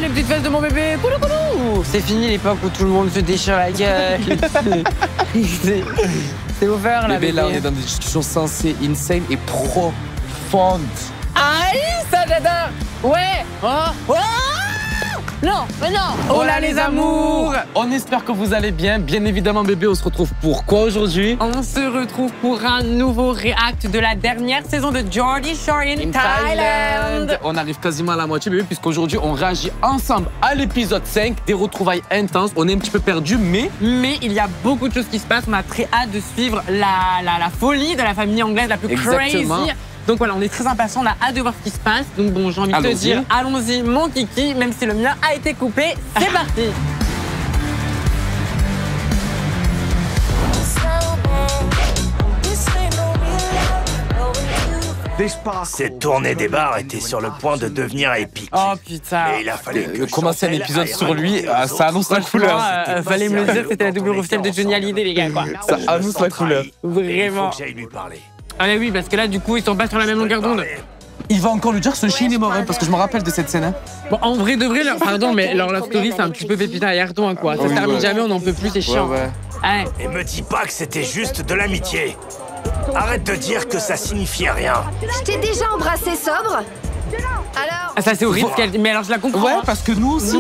les petites fesses de mon bébé. Coulou, coulou. C'est fini l'époque où tout le monde se déchire la gueule. C'est over là. Bébé, là, on est dans des discussions sensées, insane et profondes. Aïe, ça j'adore. Ouais. Oh. Non, mais non. Oh là les amours. On espère que vous allez bien. Bien évidemment, bébé, on se retrouve pour quoi aujourd'hui? On se retrouve pour un nouveau react de la dernière saison de Geordie Shore in Thailand. On arrive quasiment à la moitié, bébé, puisqu'aujourd'hui, on réagit ensemble à l'épisode 5, des retrouvailles intenses. On est un petit peu perdus, mais il y a beaucoup de choses qui se passent. On a très hâte de suivre la folie de la famille anglaise la plus crazy. Donc voilà, on est très impatients, on a hâte de voir ce qui se passe. Donc bon, j'ai envie de te dire, allons-y mon kiki, même si le mien a été coupé. C'est parti. Cette tournée des bars était sur le point de devenir épique. Oh putain. Et il a fallu que commencer un épisode sur lui, ça annonce la couleur. Fallait me le dire, c'était la double officielle de Johnny Hallyday, les gars, quoi. Ça annonce la couleur. Vraiment. Il faut que j'aille lui parler. Ah oui, parce que là, du coup, ils sont pas sur la même longueur d'onde. Il va encore lui dire que ce chien est mort, hein, parce que je me rappelle de cette scène. Hein. Bon, en vrai de vrai, pardon, mais leur love story, c'est un petit peu pépita et Ardon, quoi. Ça se termine jamais, on n'en peut plus, c'est chiant. Ouais. Et me dis pas que c'était juste de l'amitié. Arrête de dire que ça signifiait rien. Je t'ai déjà embrassé sobre. Alors ça c'est horrible, mais alors je la comprends. Ouais, parce que nous aussi.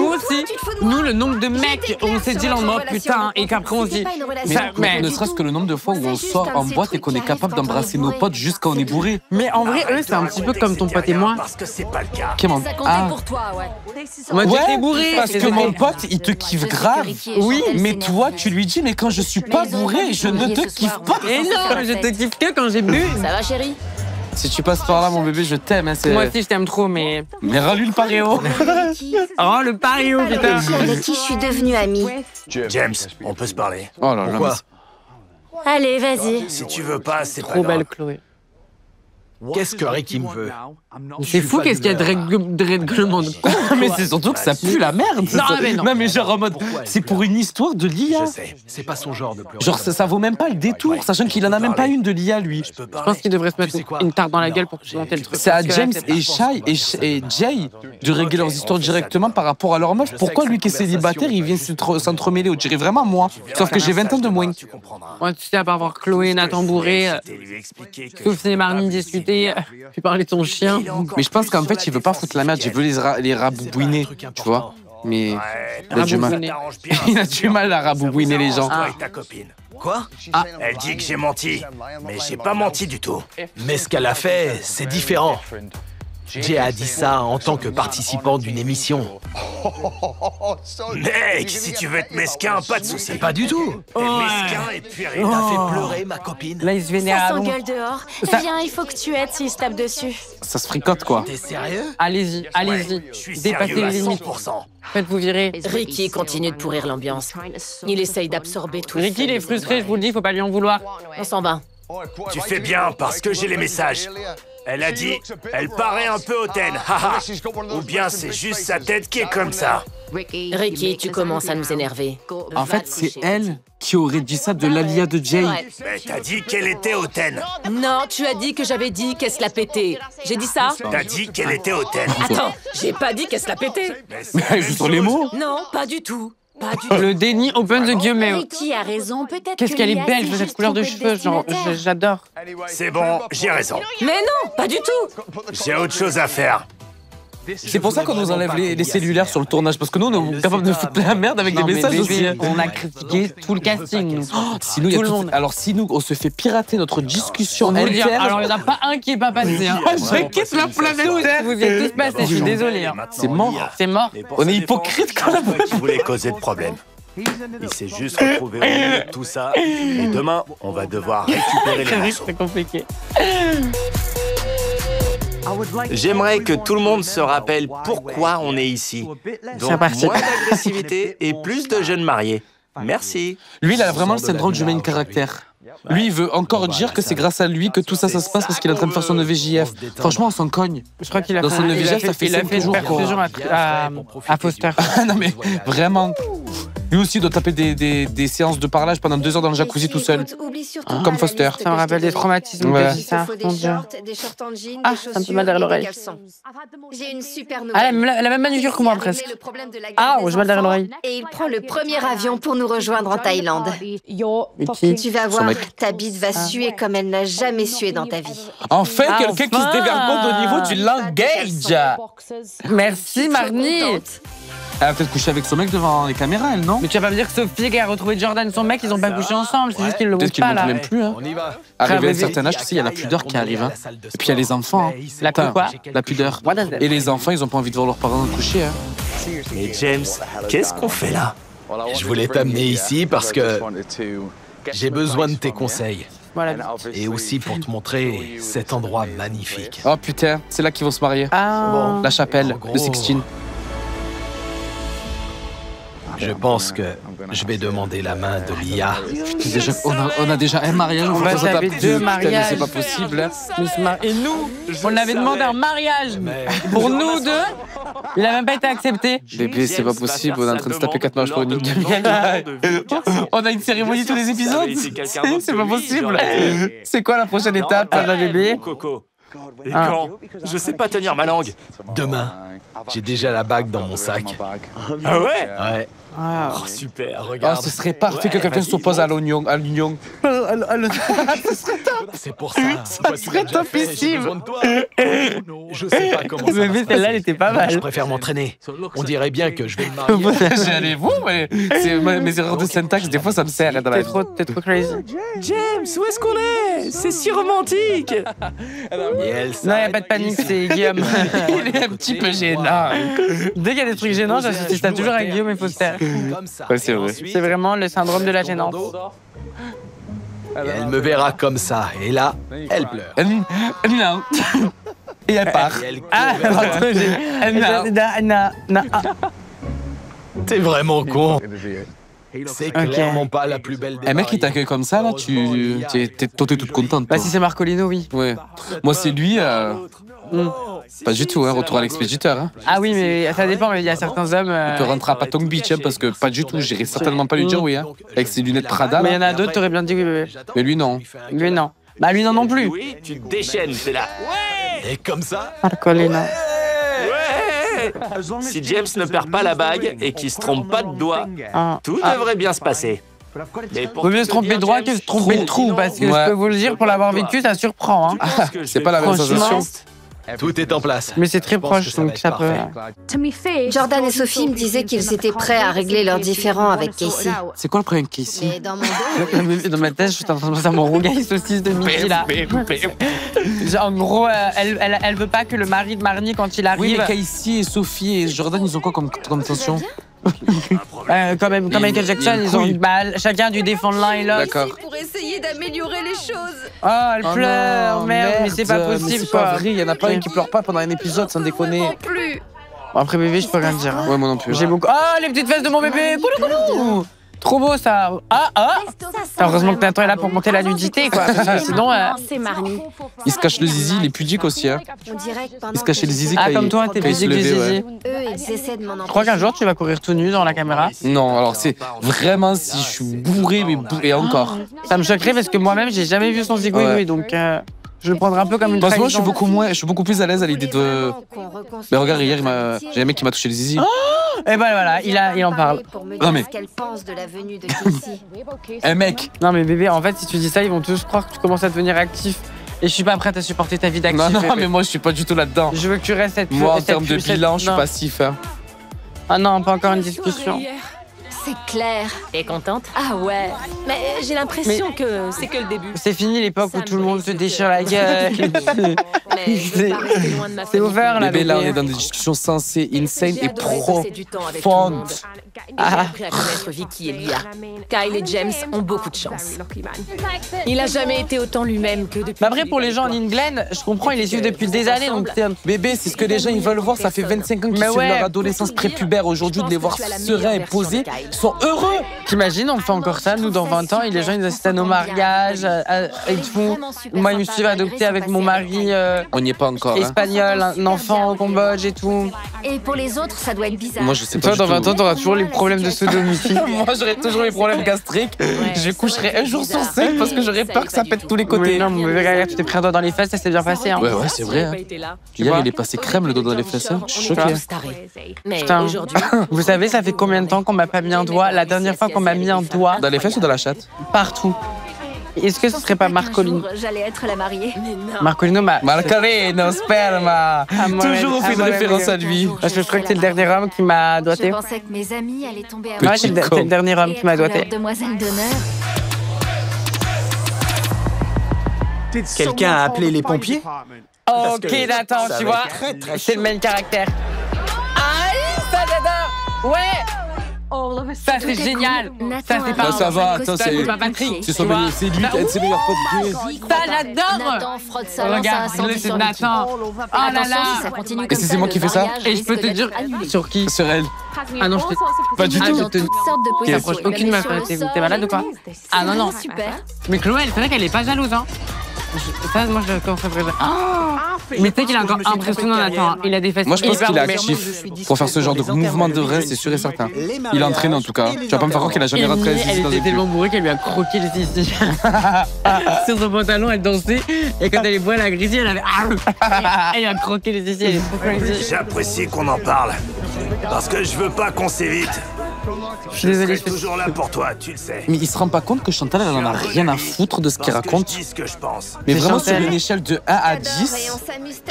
Nous, le nombre de mecs, on s'est dit en mode putain, et qu'après on se dit. Mais ne serait-ce que le nombre de fois où on sort en boîte et qu'on est capable d'embrasser nos potes juste quand on est bourré. Mais en vrai, eux, c'est un petit peu comme ton pote et moi. Parce que c'est pas le cas. ça comptait pour toi, ouais. Moi, j'étais bourré. Parce que mon pote, il te kiffe grave. Oui, mais toi, tu lui dis, mais quand je suis pas bourré, je ne te kiffe pas. Et non, je te kiffe que quand j'ai bu. Ça va, chérie? Si tu passes par là, mon bébé, je t'aime. Hein, moi aussi, je t'aime trop, mais. Mais rallume le paréo. Oh, le paréo, putain. Avec qui je suis devenue amie. James, on peut se parler. Oh là là. Allez, vas-y. Si tu veux pas, c'est pas Trop grave. belle, Chloé. Qu'est-ce que Ricky me veut? C'est fou, qu'est-ce qu'il y a de règlement de compte. Mais c'est surtout que ça pue la merde. Non, mais genre en mode, c'est pour une histoire de l'IA. Je sais. C'est pas son genre de pleurer. Genre ça vaut même pas le détour, sachant qu'il en a même pas une de l'IA lui. Je peux Je pense parler. qu'il devrait se mettre sais quoi? une tarte dans la gueule pour monter le truc. C'est à Parce que là, James c'est et pas- Shai et Jay de régler leurs histoires directement par rapport à leur meuf. Pourquoi lui qui est célibataire, il vient s'entremêler? On dirait vraiment moi. Sauf que j'ai 20 ans de moins. Tu comprendras. Ouais, tu sais, à part voir Chloé, Nathan Bourré, C'était lui expliquer que sauf ces marnies discuter, puis parler de ton chien. Mais je pense qu'en fait, il veut pas foutre la merde, il veut les raboubouiner, tu vois. Mais il a du mal. t'arranges bien. Il a du mal à raboubouiner les gens. Toi et ta copine. Quoi? Elle dit que j'ai menti, mais j'ai pas menti du tout. Mais ce qu'elle a fait, c'est différent. Jay a dit ça en tant que participant d'une émission. Mec, si tu veux être mesquin, pas de soucis. Pas du tout. T'es mesquin et puéril. T'as fait pleurer ma copine. Là, il se vénère Ça à s'engueule dehors. Viens, il faut que tu aides s'il se tape dessus. Ça se fricote quoi. T'es sérieux? Allez-y, allez-y. Je suis Dépassez sérieux à les limites. 100%. Faites-vous virer. Ricky continue de pourrir l'ambiance. Il essaye d'absorber tout. Ricky, il est frustré, je vous le dis, faut pas lui en vouloir. On s'en va. Tu fais bien parce que j'ai les messages. Elle a dit, elle paraît un peu hautaine, haha. Ou bien c'est juste sa tête qui est comme ça. Ricky, tu commences à nous énerver. En fait, c'est elle qui aurait dit ça de l'Alia de Jay. Mais t'as dit qu'elle était hautaine. Non, tu as dit que j'avais dit qu'elle se l'a pété. J'ai dit ça? T'as dit qu'elle était hautaine. Attends, j'ai pas dit qu'elle se l'a pété. Mais juste sur les mots. Non, pas du tout. Pas du tout. Le déni open de guillemets. Ricky a raison, peut-être. Qu'est-ce qu'elle est belle, cette couleur de cheveux, genre, j'adore. C'est bon, j'ai raison. Mais non, pas du tout. J'ai autre chose à faire. C'est pour ça qu'on nous enlève les cellulaires sur le tournage, parce que nous, on est capable de foutre la merde avec des messages aussi. On a critiqué tout le casting, nous. Si nous, il y a Tout le monde. Alors si nous, on se fait pirater notre discussion On vous le dit, interne, alors il n'y en a pas un qui est pas passé. Hein. j'inquiète la planète Terre. Vous y êtes tous passés, je suis désolé. Hein. C'est mort. C'est mort. On est hypocrite quand même. Qui voulait causer de problème. Il s'est juste retrouvé au milieu de tout ça. Et demain, on va devoir récupérer les morceaux. C'est compliqué. J'aimerais que tout le monde se rappelle pourquoi on est ici. Donc parti. moins d'agressivité et plus de jeunes mariés. Merci. Lui, il a vraiment le syndrome du main caractère. Lui, il veut encore dire que c'est grâce à lui que tout ça, ça se passe parce qu'il est en train de faire son EVJF. Franchement, on s'en cogne. Je crois qu'il a Dans son il a EVJF, ça fait il a 5 fait une jours, quoi. perfusion à Foster. Non mais, vraiment. Lui aussi doit taper des séances de parlage pendant 2 heures dans le jacuzzi tout seul. Comme Foster. Ça me rappelle des traumatismes Ouais. que j'ai ça. Mon Dieu. Ah, ça me fait mal derrière l'oreille. J'ai une super Ah, elle nouvelle. a la même manucure que moi presque. Ah, j'ai mal derrière l'oreille. Et il prend le premier avion pour nous rejoindre en Thaïlande. Utile. Tu vas voir, mec. ta bite va suer comme elle n'a jamais sué dans ta vie. Enfin, Ah, quelqu'un qui se enfin. dévergonde au niveau du langage. Merci Marnie. Elle a peut-être couché avec son mec devant les caméras, elle, non? Mais tu vas pas me dire que Sophie qui a retrouvé Jordan et son mec, ils ont pas couché ensemble, c'est juste qu'ils le Peut-être montrent qu'ils ne pas montrent là. même plus. Hein. On y va. Arrivé à un bébé. certain âge, tu sais, il y a la pudeur qui arrive. Hein. Et puis il y a les enfants. Hein. La Putain, quoi? La pudeur. What does that Et les enfants, ils ont pas envie de voir leurs parents coucher. Hein. Mais James, qu'est-ce qu'on fait là? Je voulais t'amener ici parce que j'ai besoin de tes conseils. Voilà. Et aussi pour te montrer cet endroit magnifique. Oh putain, c'est là qu'ils vont se marier. Ah. La chapelle, En gros, le Sixtine. Je pense que je vais demander la main de Lia. Déjà, on a déjà un mariage. On va s'en taper tape 2 Putain, mais mariages. c'est pas possible. Hein. Et nous, on avait demandé un mariage pour nous deux. Il a même pas été accepté. Bébé, c'est pas possible. On est en train de se taper 4 mariages pour une demi. On a une cérémonie tous les épisodes. C'est pas possible. C'est quoi la prochaine étape, la bébé? Coco. Et Ah. quand? Je sais pas tenir ma langue. Demain, j'ai déjà la bague dans mon sac. Ah ouais? Ouais. Ah. Oh, super, Oh, regarde. ce serait parfait que quelqu'un s'oppose à l'union. C'est pour ça. Ça serait topissime. Je sais pas comment ça va Bébé, se celle-là, passer. elle était pas Je mal. préfère m'entraîner. On dirait bien que je vais me marier. Allez-vous, mais mes erreurs de syntaxe, des fois, ça me sert dans la vie. T'es trop crazy. James, où est-ce qu'on est? C'est si romantique. Et elle Non, y a pas de panique, c'est Guillaume. Il est un petit peu gênant. Dès qu'il y a des trucs gênants, j'associe ça toujours avec Guillaume et Foster. Comme ça. Ouais, c'est vrai. C'est vraiment le syndrome de la gênance. Et elle me verra comme ça. Et là, elle pleure. Non. Et elle part. Et elle Ah, court vers moi. T'es vraiment con. C'est Ok. clairement pas la plus belle des Un mec qui mariées. t'accueille comme ça, là, t'es toute contente. Bah, toi. si c'est Marcolino, oui. Ouais. Moi, c'est lui. Pas du tout, hein. Retour à l'expéditeur. Hein. Ah oui, mais ça dépend, mais il y a certains hommes. Tu rentreras pas Patong Beach, hein, parce que pas du tout. J'irai certainement pas lui dire oui. Hein. Avec ses lunettes Prada. Mais il y en Là. a d'autres, t'aurais bien dit oui, bébé. Mais lui, non. Lui, non. Bah, lui, non plus. Oui, tu te déchaînes, c'est là. Et comme ça. Marcolino. Ouais. Si James ne perd pas la bague et qu'il se trompe pas de doigt, Ah. tout devrait bien se passer. Mais pour Vaut mieux te se tromper dire, de droit James, que se tromper de trou, parce que Ouais. je peux vous le dire, pour l'avoir vécu, ça surprend. Hein. tu penses que je C'est vais pas la même Franchement. sensation. Tout est en place. Mais c'est très Je pense que proche, ça va donc être ça peut. parfait. Jordan et Sophie me disaient qu'ils étaient prêts à régler leurs différends avec Casey. C'est quoi le problème Casey? Mais dans mon dos, Dans ma tête, je suis en train de penser à mon rougail saucisse de midi là. Genre, en gros, elle veut pas que le mari de Marnie, quand il Oui, arrive, mais Casey et Sophie et Jordan, ils ont quoi comme tension? comme Michael Jackson, il y a une ils ont couille. chacun dû défendre l'un et l'autre. D'accord. pour essayer d'améliorer les choses. Oh, elle pleure, non, merde, mais c'est pas mais possible c'est pas quoi. vrai, il y en a pas un qui pleure pas pendant un épisode, sans déconner. Non plus. Bon, après bébé, je peux rien dire. Hein. Ouais, moi non plus. J'ai beaucoup. Oh, les petites fesses de mon bébé, coulou coulou. Trop beau ça. Heureusement que Nathan est là pour monter la nudité quoi. Parce que sinon. C'est Marnie. Il se cache le zizi, il est pudique aussi. Hein. On dirait que pendant Il se cachait le zizi Ah, quand comme il- toi, t'es quand il se pudique du levait, zizi. ouais. eux, ils essaient de m'en empêcher. Je crois qu'un jour tu vas courir tout nu dans la caméra. Non, alors c'est vraiment si je suis bourré, mais et encore. Ça me choquerait parce que moi-même j'ai jamais vu son zigouigoui, Ouais. donc je le prendrai un peu comme une Parce que moi, je trahison. je suis beaucoup plus à l'aise à l'idée de. Mais regarde, hier, j'ai un mec qui m'a touché le zizi. Et ben voilà, il en parle. Non, mais- Ce qu'elle pense de la venue de Casey. Un mec. Non mais bébé, en fait si tu dis ça, ils vont tous croire que tu commences à devenir actif. Et je suis pas prête à supporter ta vie d'actif. Non, bébé. mais moi, je suis pas du tout là-dedans. Je veux que tu restes cette Moi, en cette- termes de cette- bilan, je suis non. passif. Hein. Ah non, pas encore une discussion. C'est clair. T'es contente? Ah ouais. Mais j'ai l'impression que c'est que le début. C'est fini l'époque où tout le monde se déchire la gueule. Mais je veux pas rester loin de ma C'est famille. over là, Bébé, là, on bébé. est dans des discussions sensées, insane J'ai et adoré passer du temps avec tout le monde. profondes. Et j'ai appris à connaître Vicky et Lia. Kyle et James ont beaucoup de chance. Il a jamais été autant lui-même que depuis. Mais après pour les gens en England, je comprends, ils les suivent depuis des années, donc c'est un Bébé, c'est ce que les gens ils veulent voir. Ça fait 25 ans qu'ils Mais suivent ouais. leur adolescence prépubère. Aujourd'hui, de les voir sereins et posés, ils sont heureux. T'imagines, on fait encore ça, nous, dans 20 ans, et les gens, ils assistent à nos mariages, et tout. Moi, ils me suivent adopter avec mon mari on n'y est pas encore. espagnol, un enfant au Cambodge et tout. Et pour les autres, ça doit être bizarre. Moi, je sais pas. Toi, dans 20 ans, t'auras toujours les problèmes de sodomie. Moi, j'aurai toujours les problèmes gastriques. Je coucherai un jour sur 5 parce que j'aurais peur que ça pète tous les côtés. Oui, non, mais regarde, tu t'es pris un doigt dans les fesses, ça s'est bien passé. Hein. Ouais, c'est vrai. Hein. Hier, il est passé crème le dos dans les fesses. Je suis choqué. Mais Putain. aujourd'hui, Vous savez, ça fait combien de temps qu'on m'a pas mis un doigt? La dernière fois qu'on m'a mis un doigt Dans les fesses ou dans la chatte? partout. Est-ce que ce serait pas Marcolino? j'allais être la mariée. Marcolino m'a... Marcarino, sperma. Toujours on fait une référence à lui. Parce que je crois que c'est le dernier homme qui m'a Je doigté. pensais que mes amis allaient tomber Ouais, c'est le dernier homme qui m'a doigté. Demoiselle d'honneur. Quelqu'un a appelé les pompiers? Ok, que Nathan, ça tu va vois, être très, très c'est le même caractère. Aïe, ça j'adore. Ouais. Ça c'est génial. Ça c'est pas. Ça va, attends, c'est pas Patrick. c'est son meilleur, c'est lui, un de ses meilleurs potes. Ça j'adore. Nathan frotte sa lance à Regarde, incendie c'est sur le Nathan. tout. Oh là Attention, là. si ça continue Et comme c'est ça, moi le qui fais ça? mariage Et je peux risque te dire d'être annulé. sur qui? Sur elle. Ah non, je te... Pas du Ah, tout. dans toutes sortes de Qui positions. approche aucune meuf. T'es malade ou quoi? Ah non non. Super. Mais Chloé, c'est vrai qu'elle est pas jalouse hein. Ça, moi je commence à préférer. Mais tu sais qu'il est encore impressionnant Nathan. Il a des fesses. Moi, je pense hyper qu'il est longues. actif pour faire ce genre de mouvement de rein, c'est sûr et certain. Il entraîne en tout cas. Tu vas pas me faire croire qu'il a jamais rentré Amy, elle dans était des tellement bourrée qu'elle lui a croqué les sissi. Sur son pantalon, elle dansait. Et quand elle est boire la grisée, elle avait. Elle lui a croqué les sissi, elle est trop crazy. J'apprécie qu'on en parle. Parce que je veux pas qu'on s'évite. Je suis désolée, Je serai toujours là pour toi, tu le sais. Mais il se rend pas compte que Chantal, elle en a rien à foutre de ce qu'il Parce que raconte. je dis ce que je pense. Mais C'est vraiment, sur Chantal. une échelle de 1 à 10,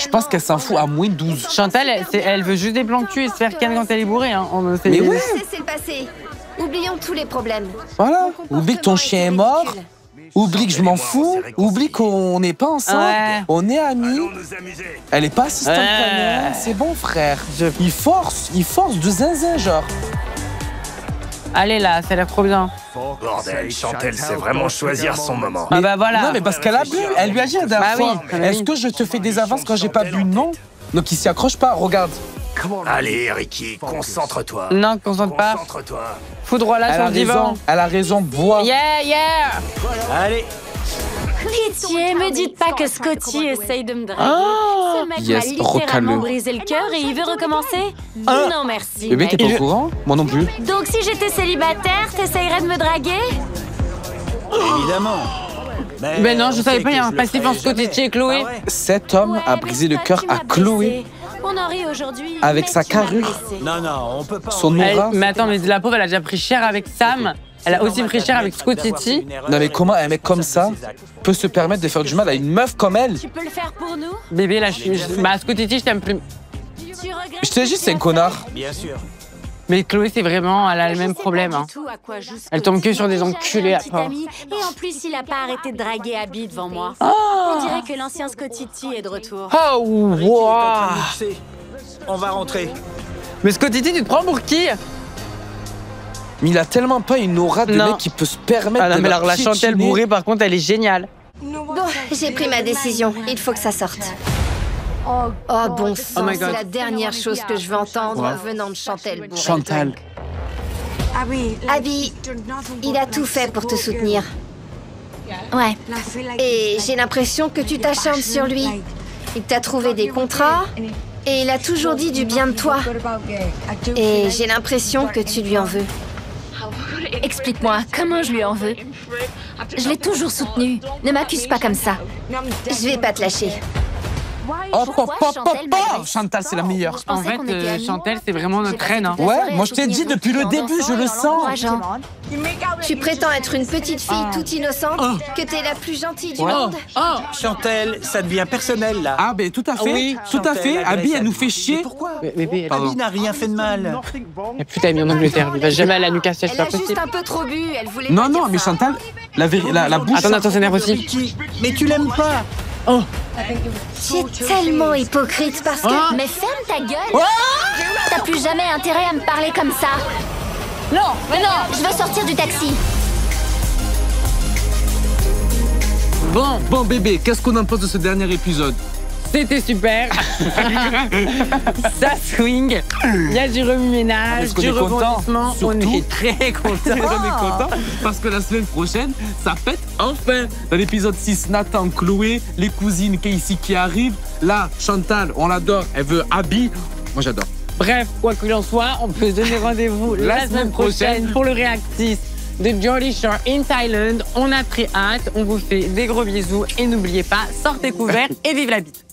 je pense qu'elle s'en fout à moins 12. Chantal, elle veut juste des plans de cul et se faire ken quand elle est bourrée. Hein. Mais ouais, C'est le passé. Oublions tous les problèmes. voilà. Oublie que ton chien est mort. Oublie que je m'en fous. Oublie qu'on n'est pas ensemble. Ouais. On est amis. Allons nous amuser. Elle est pas assistante Ouais. poignard. C'est bon, frère. Il force de zinzin, genre. Allez là, ça a l'air trop bien. Bordel, Chantal sait vraiment choisir son moment. Ah bah voilà. Non, mais parce qu'elle a bu. Elle lui a dit la dernière Bah oui. fois. Ah bah Est-ce oui. que je te fais des avances quand j'ai pas bu? Non. Donc il s'y accroche pas. Regarde. Allez, Ricky, concentre-toi. Non, concentre pas. Concentre-toi. Foudroie-la Elle sur a le divan. raison. Elle a raison. Bois. Yeah, yeah. Allez, Pitié, me dites pas que Scotty essaye de me draguer. Oh. Ce mec Yes, m'a littéralement recale-le. brisé le cœur et il veut recommencer? Non merci. Bébé, t'es mec. pas au courant? Moi non plus. Donc si j'étais célibataire, t'essayerais de me draguer? évidemment. Mais non, je savais pas, il y a un passif en Scotty et Chloé. Cet homme Ouais, a mais brisé le c'est toi cœur qui à m'as Chloé. blessé. On en rit aujourd'hui. Avec mais sa tu m'as carrure. blessé. Non, non, on peut pas. Son Elle- aura. mais attends, mais la pauvre, elle a déjà pris cher avec Sam. Elle a aussi pris cher avec Scotty. Non mais comment un mec comme ça peut se permettre de faire du mal à une meuf comme elle? Tu peux le faire pour nous? Bébé, là, bah, Scotty, je t'aime plus. Tu regrettes Je te dis, c'est un connard. Bien sûr. Mais Chloé, c'est vraiment, elle a le même problème. Hein. Elle tombe que sur des enculés, la pauvre. Et en plus, il a pas arrêté de draguer Abby devant moi. Oh, On dirait que l'ancien Scotty est de retour. oh wow. On va rentrer. Mais Scotty, tu te prends pour qui? Mais il a tellement pas une aura de Non. mec qui peut se permettre Ah non, de mais la alors la Chantal piétiner. bourrée, par contre, elle est géniale. Bon, j'ai pris ma décision. Il faut que ça sorte. Oh bon sang, my c'est God. la dernière chose que je veux entendre Ouais. venant de Chantal bourrée. Chantal. Abby, il a tout fait pour te soutenir. Ouais. Et j'ai l'impression que tu t'acharnes sur lui. Il t'a trouvé des contrats et il a toujours dit du bien de toi. Et j'ai l'impression que tu lui en veux. Explique-moi, comment je lui en veux? Je l'ai toujours soutenu. Ne m'accuse pas comme ça. Je vais pas te lâcher. Hop, hop, hop, hop, Chantal m'a hop. Chantal, c'est la meilleure. En pensais fait, qu'on était amis, Chantal, moi. c'est vraiment notre reine. Hein. Ouais, moi je t'ai dit depuis le début, je le sens. Tu prétends être une petite fille toute innocente, que t'es la plus gentille du monde. Oh, Chantal, ça devient personnel là. Ah ben tout à fait, oui. tout à fait. Abby, elle nous fait Mais chier. pourquoi? bébé, elle Abby n'a rien fait de mal. a plus d'amis en Angleterre. Il va jamais aller à Newcastle, c'est Elle pas a juste possible. un peu trop bu, elle voulait Non, pas non, dire mais ça. Chantal, la bouche. Attends, attends, s'énerve aussi. Ricky, mais tu l'aimes pas. Tu es tellement hypocrite parce que... Mais ferme ta gueule! T'as plus jamais intérêt à me parler comme ça! Non, mais non. Je veux sortir du taxi! Bon bébé, qu'est-ce qu'on en pense de ce dernier épisode? C'était super. Ça swing. Il y a du remue-ménage, du rebondissement. On est très contents. On est contents parce que la semaine prochaine, ça pète enfin. Dans l'épisode 6, Nathan, Chloé, les cousines Casey qui arrivent. Là, Chantal, on l'adore, elle veut Abby. Moi, j'adore. Bref, quoi qu'il en soit, on peut se donner rendez-vous la semaine prochaine pour le Reactis de Geordie Shore in Thailand. On a très hâte. On vous fait des gros bisous. Et n'oubliez pas, sortez couverts et vive la bite.